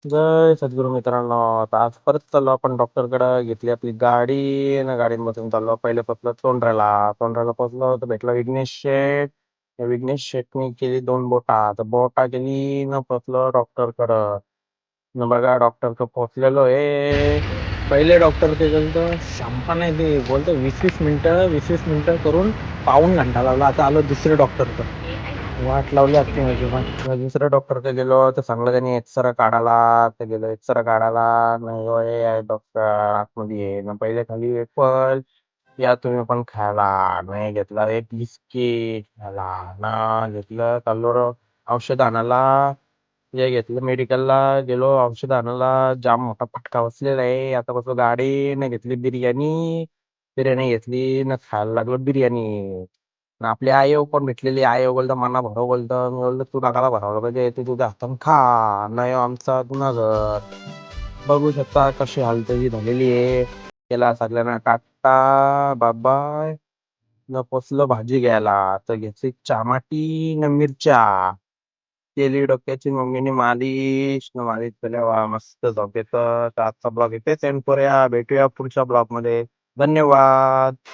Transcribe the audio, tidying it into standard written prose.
जय सद्गुरू मित्रांनो. आता आज परत चाललो आपण डॉक्टरकडे. घेतली आपली गाडी ना, गाडीमधून चाललो. पहिले पोचलो तोंडऱ्याला. तोंडऱ्याला पोचलो तर भेटलो विघ्नेश शेठ. त्या विघ्नेश शेठनी केली 2 बोटा. तर बोटा केली न पोचलो डॉक्टरकडं. न बघा डॉक्टर पोचलेलो आहे. पहिले डॉक्टर ते गेलं शंपा नाही, ते बोलतो 20-20 मिनिटं 20-20 मिनिटं करून पाऊण घंटा लावला. आता आलो दुसरे डॉक्टर. वाट लावली असती माझी. मग दुसऱ्या डॉक्टरकडे गेलो तर सांगलं त्यांनी एक्सरा काढायला. तर गेलो एक्सरा काढायला. नाही होय आहे डॉक्टर, आतमध्ये ये. मग पहिले खाली एपल या तुम्ही पण खायला. नाही घेतला एक बिस्किट खायला. ना घेतलं चाललो औषध आणायला. हे घेतलं मेडिकलला. गेलो औषध आणायला. जाम मोठा फटका बसलेला आहे. आता बसलो गाडी न घेतली बिर्याणी. बिर्याणी घेतली न खायला लागलो बिर्याणी. आणि आपली आयो पण भेटलेली. आयो बोलतो मना भरो बोलतो. मी बोलतो तू नकाला भरावलं पाहिजे, तू तुझ्या हातानं खा. नाही आमचा गुन्हागर. बघू शकता कशी हालतही झालेली आहे. त्याला सगळ्यांना टाटा बाबाय. न पोचलो भाजी घ्यायला. तर घेतली टमाटी न मिरच्या. केली डोक्याची मम्मीने मालिश न मालिश केल्या मस्त झोप येतं. तर आजचा ब्लॉग इथे सेंड करूया. भेटूया पुढच्या ब्लॉग मध्ये. धन्यवाद.